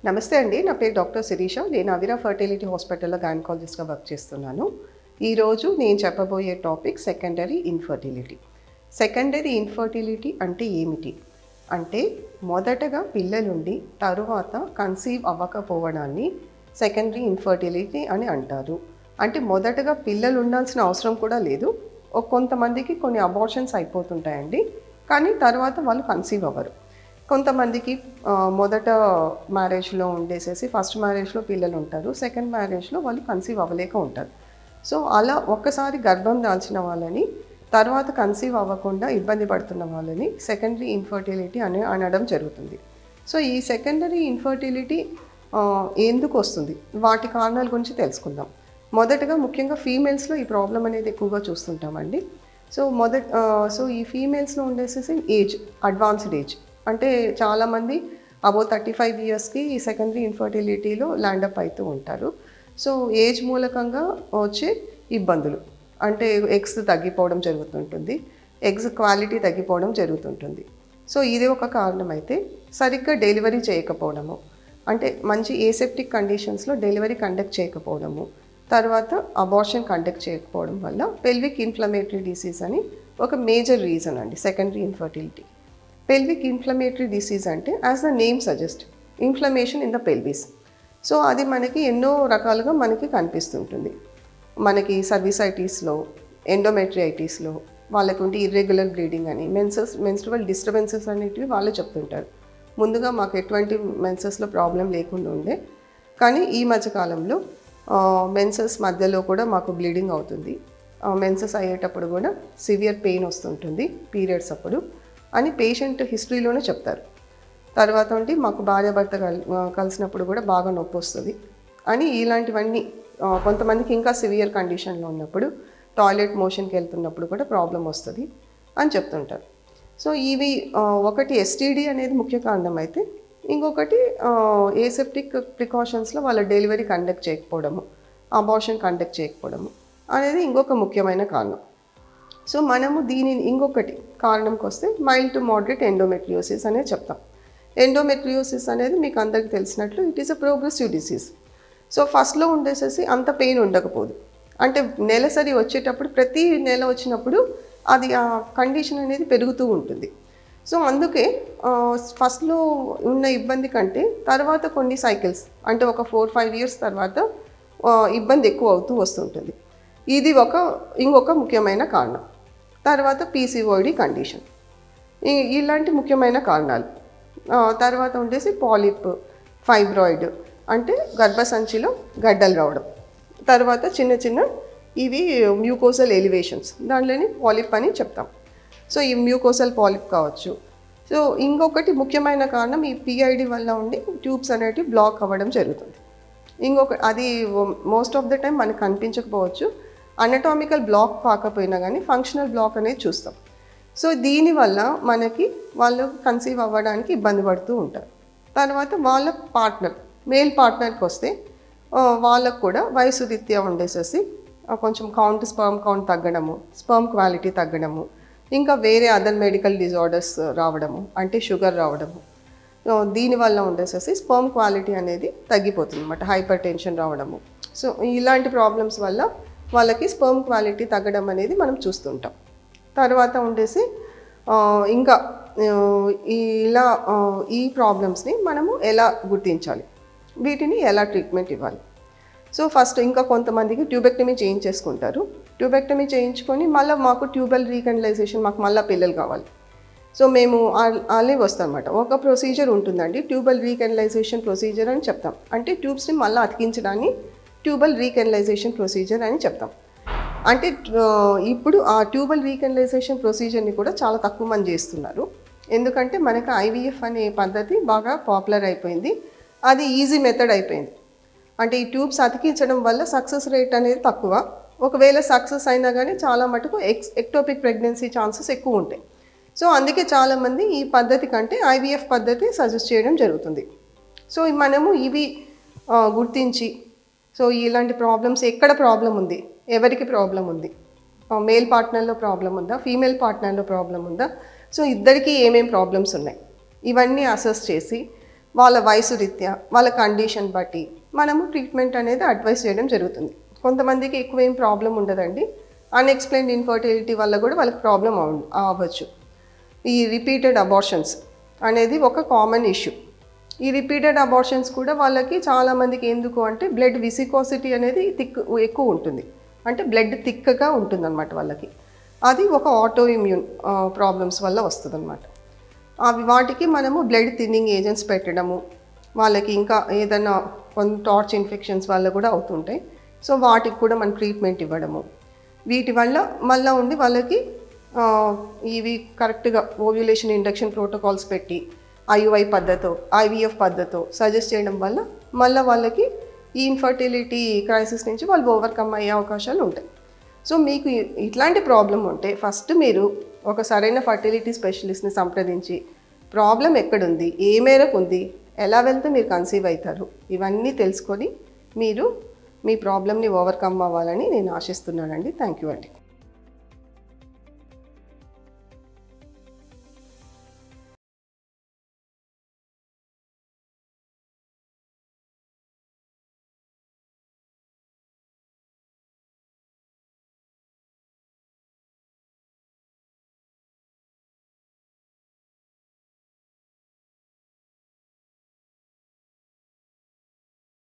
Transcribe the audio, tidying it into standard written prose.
నమస్తే అండి. నా పేరు డాక్టర్ శిరీష. నేను అవిరా ఫర్టిలిటీ హాస్పిటల్లో గైనకాలజిస్ట్గా వర్క్ చేస్తున్నాను. ఈరోజు నేను చెప్పబోయే topic secondary infertility. Secondary infertility అంటే ఏమిటి అంటే, మొదటగా పిల్లలుండి తరువాత కన్సీవ్ అవ్వకపోవడాన్ని సెకండరీ ఇన్ఫర్టిలిటీ అని అంటారు. అంటే మొదటగా పిల్లలు ఉండాల్సిన అవసరం కూడా లేదు. కొంతమందికి కొన్ని అబార్షన్స్ అయిపోతుంటాయండి, కానీ తర్వాత వాళ్ళు కన్సీవ్ అవ్వరు. కొంతమందికి మొదట మ్యారేజ్లో ఉండేసేసి ఫస్ట్ మ్యారేజ్లో పిల్లలు ఉంటారు, సెకండ్ మ్యారేజ్లో వాళ్ళు కన్సీవ్ అవ్వలేక ఉంటారు. సో అలా ఒక్కసారి గర్భం దాల్చిన వాళ్ళని తర్వాత కన్సీవ్ అవ్వకుండా ఇబ్బంది పడుతున్న వాళ్ళని సెకండరీ ఇన్ఫర్టిలిటీ అనడం జరుగుతుంది. సో ఈ సెకండరీ ఇన్ఫర్టిలిటీ ఎందుకు వస్తుంది, వాటి కారణాల గురించి తెలుసుకుందాం. మొదటగా ముఖ్యంగా ఫీమేల్స్లో ఈ ప్రాబ్లం అనేది ఎక్కువగా చూస్తుంటామండి. సో ఈ ఫీమేల్స్లో ఉండేసేసి ఏజ్, అడ్వాన్స్డ్ ఏజ్, అంటే చాలామంది అబౌవ్ 35 ఇయర్స్కి ఈ సెకండరీ ఇన్ఫర్టిలిటీలో ల్యాండప్ అవుతూ ఉంటారు. సో ఏజ్ మూలకంగా వచ్చే ఇబ్బందులు అంటే ఎగ్స్ తగ్గిపోవడం జరుగుతుంటుంది, ఎగ్స్ క్వాలిటీ తగ్గిపోవడం జరుగుతుంటుంది. సో ఇది ఒక కారణం అయితే, సరిగ్గా డెలివరీ చేయకపోవడము, అంటే మంచి ఏసెప్టిక్ కండిషన్స్లో డెలివరీ కండక్ట్ చేయకపోవడము, తర్వాత అబార్షన్ కండక్ట్ చేయకపోవడం వల్ల పెల్విక్ ఇన్ఫ్లమేటరీ డిసీజ్ అని ఒక మేజర్ రీజన్ అండి secondary infertility. Pelvic inflammatory disease అంటే, as the name suggest, inflammation in the pelvis. So అది మనకి ఎన్నో రకాలుగా మనకి కనిపిస్తుంటుంది. మనకి సర్వీసైటిస్లో, ఎండోమెట్రియాటిస్లో వాళ్ళకు ఉంటే ఇర్రెగ్యులర్ బ్లీడింగ్ అని, మెన్స్ట్రువల్ డిస్టర్బెన్సెస్ అనేటివి వాళ్ళు చెప్తుంటారు. ముందుగా మాకు ఎటువంటి మెన్సెస్లో ప్రాబ్లం లేకుండా ఉండే, కానీ ఈ మధ్యకాలంలో మెన్సెస్ మధ్యలో కూడా మాకు బ్లీడింగ్ అవుతుంది, మెన్సెస్ అయ్యేటప్పుడు కూడా సివియర్ పెయిన్ వస్తుంటుంది పీరియడ్స్ అప్పుడు అని పేషెంట్ హిస్టరీలోనే చెప్తారు. తర్వాత ఉండి మాకు భార్యాభర్త కలిసినప్పుడు కూడా బాగా నొప్పి వస్తుంది అని, ఇలాంటివన్నీ కొంతమందికి ఇంకా సివియర్ కండిషన్లో ఉన్నప్పుడు టాయిలెట్ మోషన్కి వెళ్తున్నప్పుడు కూడా ప్రాబ్లం వస్తుంది అని చెప్తుంటారు. సో ఇవి ఒకటి ఎస్టీడీ అనేది ముఖ్య కారణం అయితే, ఇంకొకటి ఏసెప్టిక్ ప్రికాషన్స్లో వాళ్ళ డెలివరీ కండక్ట్ చేయకపోవడము, అబార్షన్ కండక్ట్ చేయకపోవడము అనేది ఇంకొక ముఖ్యమైన కారణం. సో మనము దీనిని ఇంకొకటి కారణంకి వస్తే మైల్డ్ టు మోడరేట్ ఎండోమెట్రియోసిస్ అనేది చెప్తాం. ఎండోమెట్రియోసిస్ అనేది మీకు అందరికీ తెలిసినట్లు it is a progressive disease. So ఫస్ట్లో ఉండేసేసి అంత పెయిన్ ఉండకపోదు, అంటే నెలసరి వచ్చేటప్పుడు ప్రతి నెల వచ్చినప్పుడు అది ఆ కండిషన్ అనేది పెరుగుతూ ఉంటుంది. సో అందుకే ఫస్ట్లో ఉన్న ఇబ్బంది కంటే తర్వాత కొన్ని సైకిల్స్, అంటే ఒక 4-5 ఇయర్స్ తర్వాత ఇబ్బంది ఎక్కువ అవుతూ వస్తుంటుంది. ఇది ఇంకొక ముఖ్యమైన కారణం. తర్వాత పీసీఓడి కండిషన్, ఇలాంటి ముఖ్యమైన కారణాలు. తర్వాత ఉండేసి పాలిప్, ఫైబ్రాయిడ్ అంటే గర్భసంచిలో గడ్డలు రావడం, తర్వాత చిన్న చిన్న ఇవి మ్యూకోసల్ ఎలివేషన్స్, దాంట్లోని పాలిప్ అని చెప్తాం. సో ఈ మ్యూకోసల్ పాలిప్ కావచ్చు. సో ఇంకొకటి ముఖ్యమైన కారణం ఈ పిఐడి వల్ల ఉండి ట్యూబ్స్ అనేటివి బ్లాక్ అవ్వడం జరుగుతుంది. అది మోస్ట్ ఆఫ్ ద టైం మనకు కనిపించకపోవచ్చు, అనటామికల్ బ్లాక్ కాకపోయినా కానీ ఫంక్షనల్ బ్లాక్ అనేది చూస్తాం. సో దీనివల్ల మనకి వాళ్ళు కన్సీవ్ అవ్వడానికి ఇబ్బంది పడుతూ ఉంటారు. తర్వాత వాళ్ళ పార్ట్నర్, మేల్ పార్ట్నర్కి వస్తే వాళ్ళకు కూడా వయసు రీత్యా ఉండేసేసి కొంచెం స్పర్మ్ కౌంట్ తగ్గడము, స్పర్మ్ క్వాలిటీ తగ్గడము, ఇంకా వేరే అదర్ మెడికల్ డిజార్డర్స్ రావడము, అంటే షుగర్ రావడము, దీనివల్ల ఉండేసేసి స్పర్మ్ క్వాలిటీ అనేది తగ్గిపోతుంది అన్నమాట, హైపర్ టెన్షన్ రావడము. సో ఇలాంటి ప్రాబ్లమ్స్ వల్ల వాళ్ళకి స్పర్మ్ క్వాలిటీ తగ్గడం అనేది మనం చూస్తుంటాం. తర్వాత ఉండేసి ఇంకా ఈ ప్రాబ్లమ్స్ని మనము ఎలా గుర్తించాలి, వీటిని ఎలా ట్రీట్మెంట్ ఇవ్వాలి. సో ఫస్ట్ ఇంకా కొంతమందికి ట్యూబెక్టమీ చేయించేసుకుంటారు. ట్యూబెక్టమీ చేయించుకొని మళ్ళీ మాకు ట్యూబల్ రీకనలైజేషన్, మాకు మళ్ళీ పిల్లలు కావాలి. సో మేము అలా వస్తామన్నమాట. ఒక ప్రొసీజర్ ఉంటుందండి, ట్యూబల్ రీకనలైజేషన్ ప్రొసీజర్ అని చెప్తాం. అంటే ట్యూబ్స్ని మళ్ళీ అతికించడాన్ని ట్యూబల్ రీకనలైజేషన్ ప్రొసీజర్ అని చెప్తాం. అంటే ఇప్పుడు ఆ ట్యూబల్ రీకనలైజేషన్ ప్రొసీజర్ని కూడా చాలా తక్కువ మంది చేస్తున్నారు, ఎందుకంటే మనకు ఐవీఎఫ్ అనే పద్ధతి బాగా పాపులర్ అయిపోయింది, అది ఈజీ మెథడ్ అయిపోయింది. అంటే ఈ ట్యూబ్స్ అతికించడం వల్ల సక్సెస్ రేట్ అనేది తక్కువ, ఒకవేళ సక్సెస్ అయినా కానీ చాలా మటుకు ఎక్టోపిక్ ప్రెగ్నెన్సీ ఛాన్సెస్ ఎక్కువ ఉంటాయి. సో అందుకే చాలామంది ఈ పద్ధతి కంటే ఐవీఎఫ్ పద్ధతి సజెస్ట్ చేయడం జరుగుతుంది. సో మనము ఇవి గుర్తించి, సో ఇలాంటి ప్రాబ్లమ్స్, ఎక్కడ ప్రాబ్లం ఉంది, ఎవరికి ప్రాబ్లం ఉంది, మేల్ పార్ట్నర్లో ప్రాబ్లం ఉందా, ఫీమేల్ పార్ట్నర్లో ప్రాబ్లం ఉందా, సో ఇద్దరికీ ఏమేం ప్రాబ్లమ్స్ ఉన్నాయి, ఇవన్నీ అసెస్ చేసి వాళ్ళ వయసు రీత్యా వాళ్ళ కండిషన్ బట్టి మనము ట్రీట్మెంట్ అనేది అడ్వైస్ చేయడం జరుగుతుంది. కొంతమందికి ఎక్కువ ఏం ప్రాబ్లం ఉండదండి, అన్ఎక్స్ప్లెయిన్డ్ ఇన్ఫర్టిలిటీ వల్ల కూడా వాళ్ళకి ప్రాబ్లం అవ్వచ్చు. ఈ రిపీటెడ్ అబార్షన్స్ అనేది ఒక కామన్ ఇష్యూ. ఈ రిపీటెడ్ అబార్షన్స్ కూడా వాళ్ళకి చాలామందికి ఎందుకు అంటే బ్లడ్ విసికోసిటీ అనేది ఎక్కువ ఉంటుంది, అంటే బ్లడ్ థిక్గా ఉంటుందన్నమాట వాళ్ళకి. అది ఒక ఆటో ఇమ్యూన్ ప్రాబ్లమ్స్ వల్ల వస్తుందన్నమాట. వాటికి మనము బ్లడ్ థిన్నింగ్ ఏజెంట్స్ పెట్టడము, వాళ్ళకి ఇంకా ఏదైనా కొన్ని టార్చ్ ఇన్ఫెక్షన్స్ వల్ల కూడా అవుతుంటాయి. సో వాటికి కూడా మనం ట్రీట్మెంట్ ఇవ్వడము, వీటి వల్ల మళ్ళీ ఉండి వాళ్ళకి ఇవి కరెక్ట్గా ఓవ్యులేషన్ ఇండక్షన్ ప్రోటోకాల్స్ పెట్టి ఐయుఐ పద్ధతో ఐవీఎఫ్ పద్ధతో సజెస్ట్ చేయడం వల్ల మళ్ళీ వాళ్ళకి ఈ ఇన్ఫర్టిలిటీ క్రైసిస్ నుంచి వాళ్ళు ఓవర్కమ్ అయ్యే అవకాశాలు ఉంటాయి. సో మీకు ఇట్లాంటి ప్రాబ్లం ఉంటే ఫస్ట్ మీరు ఒక సరైన ఫర్టిలిటీ స్పెషలిస్ట్ని సంప్రదించి ప్రాబ్లం ఎక్కడుంది, ఏ మేరకు ఉంది, ఎలా వెళ్తే మీరు కన్సీవ్ అవుతారు, ఇవన్నీ తెలుసుకొని మీరు మీ ప్రాబ్లమ్ని ఓవర్కమ్ అవ్వాలని నేను ఆశిస్తున్నానండి. థ్యాంక్ యూ అండి.